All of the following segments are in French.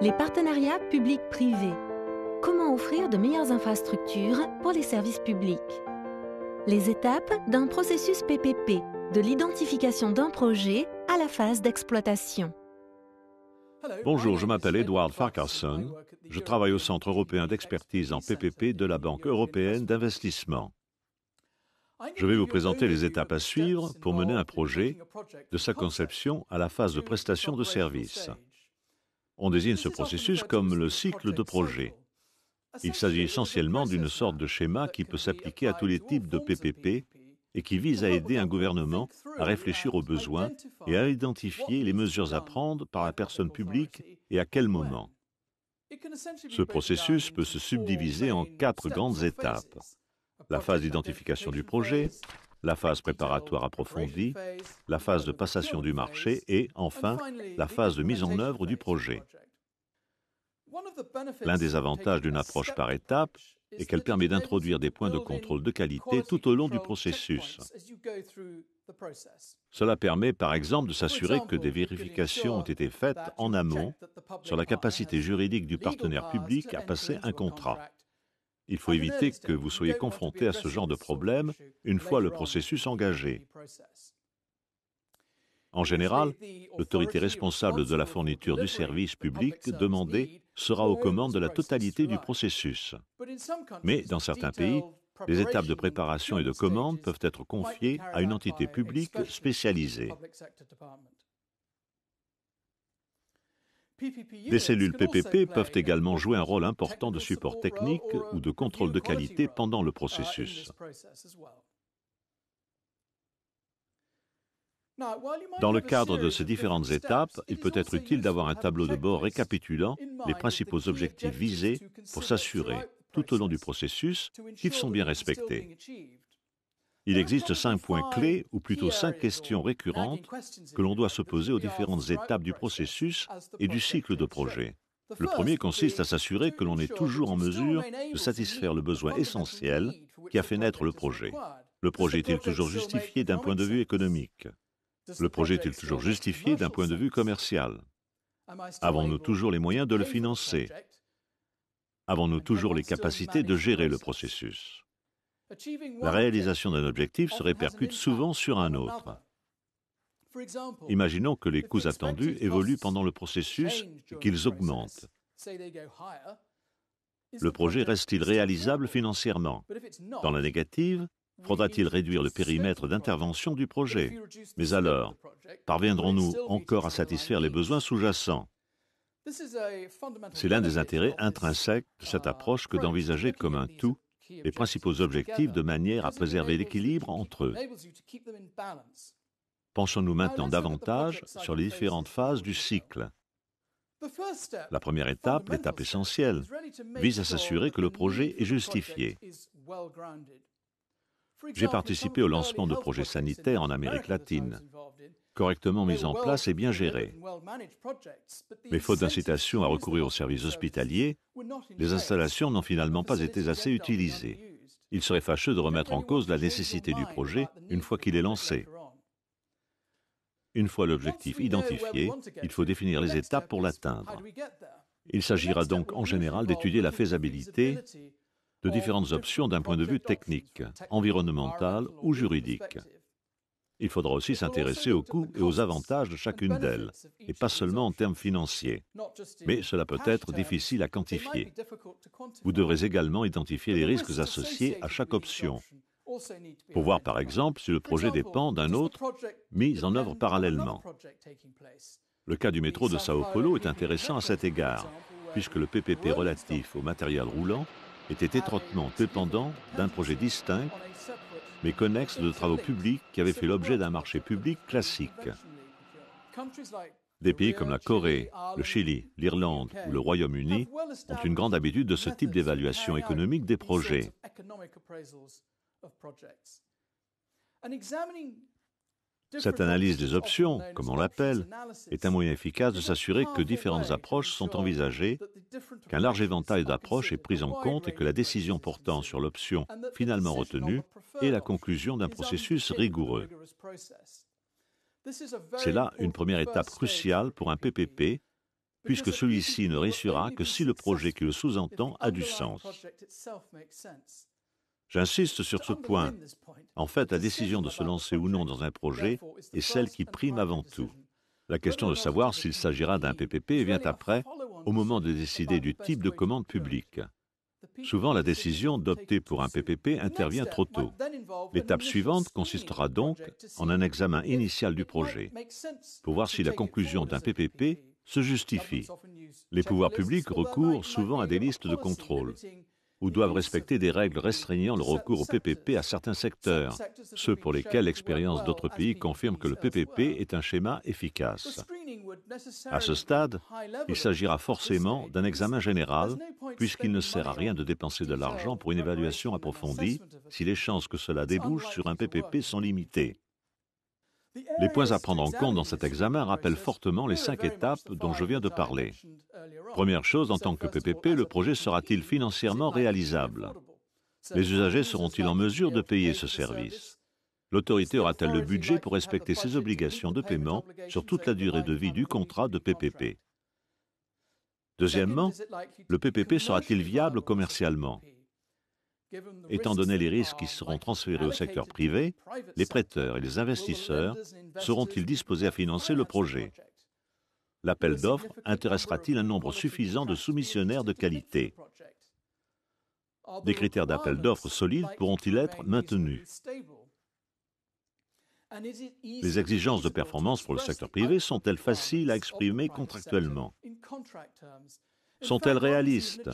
Les partenariats publics-privés. Comment offrir de meilleures infrastructures pour les services publics? Les étapes d'un processus PPP, de l'identification d'un projet à la phase d'exploitation. Bonjour, je m'appelle Edward Farquharson. Je travaille au Centre européen d'expertise en PPP de la Banque européenne d'investissement. Je vais vous présenter les étapes à suivre pour mener un projet de sa conception à la phase de prestation de services. On désigne ce processus comme le cycle de projet. Il s'agit essentiellement d'une sorte de schéma qui peut s'appliquer à tous les types de PPP et qui vise à aider un gouvernement à réfléchir aux besoins et à identifier les mesures à prendre par la personne publique et à quel moment. Ce processus peut se subdiviser en 4 grandes étapes. La phase d'identification du projet, la phase préparatoire approfondie, la phase de passation du marché et, enfin, la phase de mise en œuvre du projet. L'un des avantages d'une approche par étapes est qu'elle permet d'introduire des points de contrôle de qualité tout au long du processus. Cela permet par exemple de s'assurer que des vérifications ont été faites en amont sur la capacité juridique du partenaire public à passer un contrat. Il faut éviter que vous soyez confronté à ce genre de problème une fois le processus engagé. En général, l'autorité responsable de la fourniture du service public demandé sera aux commandes de la totalité du processus. Mais dans certains pays, les étapes de préparation et de commande peuvent être confiées à une entité publique spécialisée. Des cellules PPP peuvent également jouer un rôle important de support technique ou de contrôle de qualité pendant le processus. Dans le cadre de ces différentes étapes, il peut être utile d'avoir un tableau de bord récapitulant les principaux objectifs visés pour s'assurer, tout au long du processus, qu'ils sont bien respectés. Il existe 5 points clés, ou plutôt 5 questions récurrentes, que l'on doit se poser aux différentes étapes du processus et du cycle de projet. Le premier consiste à s'assurer que l'on est toujours en mesure de satisfaire le besoin essentiel qui a fait naître le projet. Le projet est-il toujours justifié d'un point de vue économique? Le projet est-il toujours justifié d'un point de vue commercial? Avons-nous toujours les moyens de le financer? Avons-nous toujours les capacités de gérer le processus? La réalisation d'un objectif se répercute souvent sur un autre. Imaginons que les coûts attendus évoluent pendant le processus et qu'ils augmentent. Le projet reste-t-il réalisable financièrement? Dans la négative, faudra-t-il réduire le périmètre d'intervention du projet? Mais alors, parviendrons-nous encore à satisfaire les besoins sous-jacents? C'est l'un des intérêts intrinsèques de cette approche que d'envisager comme un tout les principaux objectifs de manière à préserver l'équilibre entre eux. Penchons-nous maintenant davantage sur les différentes phases du cycle. La première étape, l'étape essentielle, vise à s'assurer que le projet est justifié. J'ai participé au lancement de projets sanitaires en Amérique latine, correctement mis en place et bien gérés. Mais faute d'incitation à recourir aux services hospitaliers, les installations n'ont finalement pas été assez utilisées. Il serait fâcheux de remettre en cause la nécessité du projet une fois qu'il est lancé. Une fois l'objectif identifié, il faut définir les étapes pour l'atteindre. Il s'agira donc en général d'étudier la faisabilité de différentes options d'un point de vue technique, environnemental ou juridique. Il faudra aussi s'intéresser aux coûts et aux avantages de chacune d'elles, et pas seulement en termes financiers. Mais cela peut être difficile à quantifier. Vous devrez également identifier les risques associés à chaque option, pour voir par exemple si le projet dépend d'un autre mis en œuvre parallèlement. Le cas du métro de Sao Paulo est intéressant à cet égard, puisque le PPP relatif au matériel roulant était étroitement dépendant d'un projet distinct mais connexe de travaux publics qui avaient fait l'objet d'un marché public classique. Des pays comme la Corée, le Chili, l'Irlande ou le Royaume-Uni ont une grande habitude de ce type d'évaluation économique des projets. Cette analyse des options, comme on l'appelle, est un moyen efficace de s'assurer que différentes approches sont envisagées, qu'un large éventail d'approches est pris en compte et que la décision portant sur l'option finalement retenue est la conclusion d'un processus rigoureux. C'est là une première étape cruciale pour un PPP puisque celui-ci ne réussira que si le projet qui le sous-entend a du sens. J'insiste sur ce point. En fait, la décision de se lancer ou non dans un projet est celle qui prime avant tout. La question de savoir s'il s'agira d'un PPP vient après, au moment de décider du type de commande publique. Souvent, la décision d'opter pour un PPP intervient trop tôt. L'étape suivante consistera donc en un examen initial du projet, pour voir si la conclusion d'un PPP se justifie. Les pouvoirs publics recourent souvent à des listes de contrôle, ou doivent respecter des règles restreignant le recours au PPP à certains secteurs, ceux pour lesquels l'expérience d'autres pays confirme que le PPP est un schéma efficace. À ce stade, il s'agira forcément d'un examen général, puisqu'il ne sert à rien de dépenser de l'argent pour une évaluation approfondie si les chances que cela débouche sur un PPP sont limitées. Les points à prendre en compte dans cet examen rappellent fortement les 5 étapes dont je viens de parler. Première chose, en tant que PPP, le projet sera-t-il financièrement réalisable? Les usagers seront-ils en mesure de payer ce service? L'autorité aura-t-elle le budget pour respecter ses obligations de paiement sur toute la durée de vie du contrat de PPP? Deuxièmement, le PPP sera-t-il viable commercialement? Étant donné les risques qui seront transférés au secteur privé, les prêteurs et les investisseurs seront-ils disposés à financer le projet? L'appel d'offres intéressera-t-il un nombre suffisant de soumissionnaires de qualité? Des critères d'appel d'offres solides pourront-ils être maintenus? Les exigences de performance pour le secteur privé sont-elles faciles à exprimer contractuellement? Sont-elles réalistes?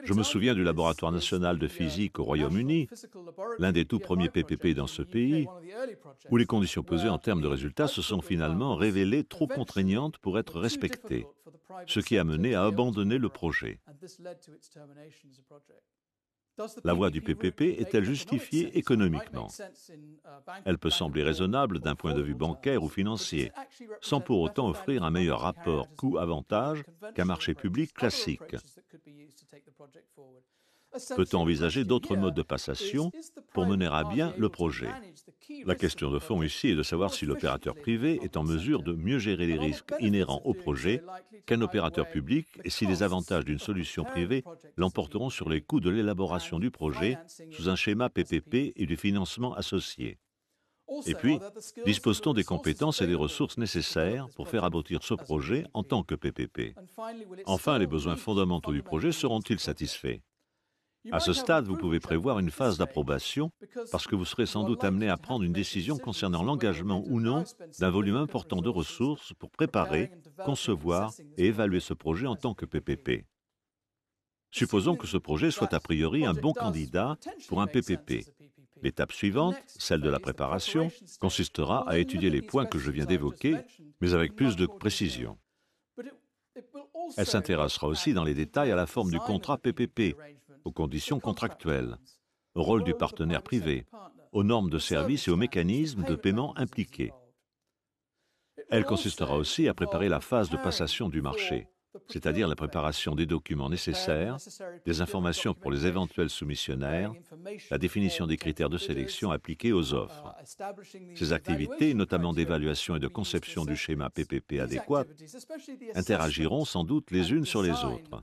Je me souviens du Laboratoire national de physique au Royaume-Uni, l'un des tout premiers PPP dans ce pays, où les conditions posées en termes de résultats se sont finalement révélées trop contraignantes pour être respectées, ce qui a mené à abandonner le projet. La voie du PPP est-elle justifiée économiquement? Elle peut sembler raisonnable d'un point de vue bancaire ou financier, sans pour autant offrir un meilleur rapport coût-avantage qu'un marché public classique. Peut-on envisager d'autres modes de passation pour mener à bien le projet? La question de fond ici est de savoir si l'opérateur privé est en mesure de mieux gérer les risques inhérents au projet qu'un opérateur public et si les avantages d'une solution privée l'emporteront sur les coûts de l'élaboration du projet sous un schéma PPP et du financement associé. Et puis, dispose-t-on des compétences et des ressources nécessaires pour faire aboutir ce projet en tant que PPP? Enfin, les besoins fondamentaux du projet seront-ils satisfaits? À ce stade, vous pouvez prévoir une phase d'approbation parce que vous serez sans doute amené à prendre une décision concernant l'engagement ou non d'un volume important de ressources pour préparer, concevoir et évaluer ce projet en tant que PPP. Supposons que ce projet soit a priori un bon candidat pour un PPP. L'étape suivante, celle de la préparation, consistera à étudier les points que je viens d'évoquer, mais avec plus de précision. Elle s'intéressera aussi dans les détails à la forme du contrat PPP, aux conditions contractuelles, au rôle du partenaire privé, aux normes de service et aux mécanismes de paiement impliqués. Elle consistera aussi à préparer la phase de passation du marché, c'est-à-dire la préparation des documents nécessaires, des informations pour les éventuels soumissionnaires, la définition des critères de sélection appliqués aux offres. Ces activités, notamment d'évaluation et de conception du schéma PPP adéquat, interagiront sans doute les unes sur les autres.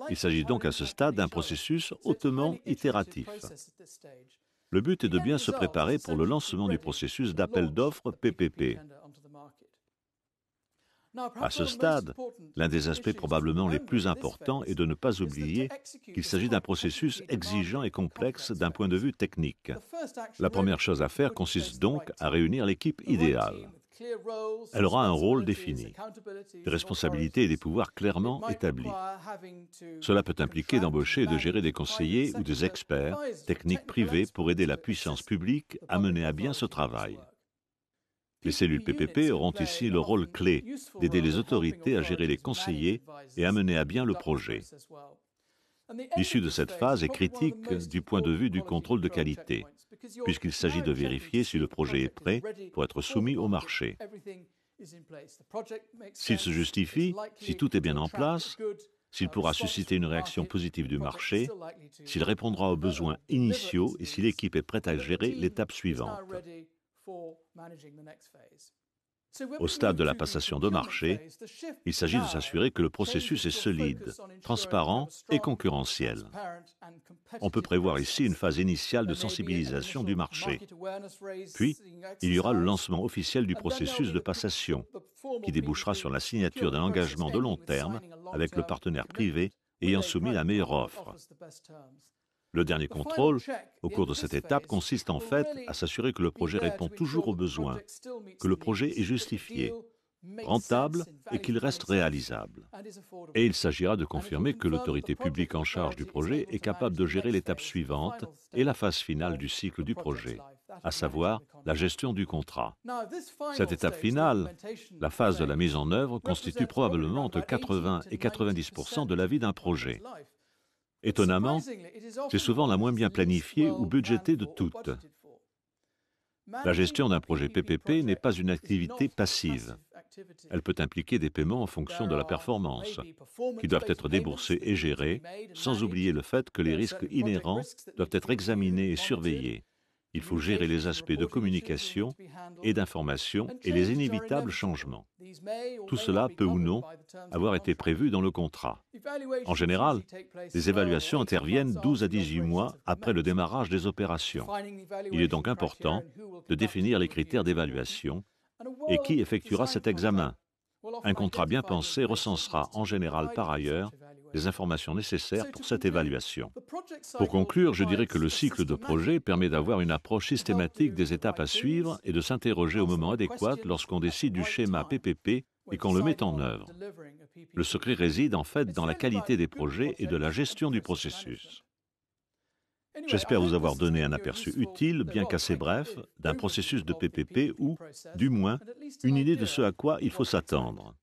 Il s'agit donc à ce stade d'un processus hautement itératif. Le but est de bien se préparer pour le lancement du processus d'appel d'offres PPP. À ce stade, l'un des aspects probablement les plus importants est de ne pas oublier qu'il s'agit d'un processus exigeant et complexe d'un point de vue technique. La première chose à faire consiste donc à réunir l'équipe idéale. Elle aura un rôle défini, des responsabilités et des pouvoirs clairement établis. Cela peut impliquer d'embaucher et de gérer des conseillers ou des experts techniques privés pour aider la puissance publique à mener à bien ce travail. Les cellules PPP auront ici le rôle clé d'aider les autorités à gérer les conseillers et à mener à bien le projet. L'issue de cette phase est critique du point de vue du contrôle de qualité, puisqu'il s'agit de vérifier si le projet est prêt pour être soumis au marché. S'il se justifie, si tout est bien en place, s'il pourra susciter une réaction positive du marché, s'il répondra aux besoins initiaux et si l'équipe est prête à gérer l'étape suivante. Au stade de la passation de marché, il s'agit de s'assurer que le processus est solide, transparent et concurrentiel. On peut prévoir ici une phase initiale de sensibilisation du marché. Puis, il y aura le lancement officiel du processus de passation, qui débouchera sur la signature d'un engagement de long terme avec le partenaire privé ayant soumis la meilleure offre. Le dernier contrôle, au cours de cette étape, consiste en fait à s'assurer que le projet répond toujours aux besoins, que le projet est justifié, rentable et qu'il reste réalisable. Et il s'agira de confirmer que l'autorité publique en charge du projet est capable de gérer l'étape suivante et la phase finale du cycle du projet, à savoir la gestion du contrat. Cette étape finale, la phase de la mise en œuvre, constitue probablement entre 80 et 90% de la vie d'un projet. Étonnamment, c'est souvent la moins bien planifiée ou budgétée de toutes. La gestion d'un projet PPP n'est pas une activité passive. Elle peut impliquer des paiements en fonction de la performance, qui doivent être déboursés et gérés, sans oublier le fait que les risques inhérents doivent être examinés et surveillés. Il faut gérer les aspects de communication et d'information et les inévitables changements. Tout cela peut ou non avoir été prévu dans le contrat. En général, les évaluations interviennent 12 à 18 mois après le démarrage des opérations. Il est donc important de définir les critères d'évaluation et qui effectuera cet examen. Un contrat bien pensé recensera en général par ailleurs les informations nécessaires pour cette évaluation. Pour conclure, je dirais que le cycle de projet permet d'avoir une approche systématique des étapes à suivre et de s'interroger au moment adéquat lorsqu'on décide du schéma PPP et qu'on le met en œuvre. Le secret réside en fait dans la qualité des projets et de la gestion du processus. J'espère vous avoir donné un aperçu utile, bien qu'assez bref, d'un processus de PPP ou, du moins, une idée de ce à quoi il faut s'attendre.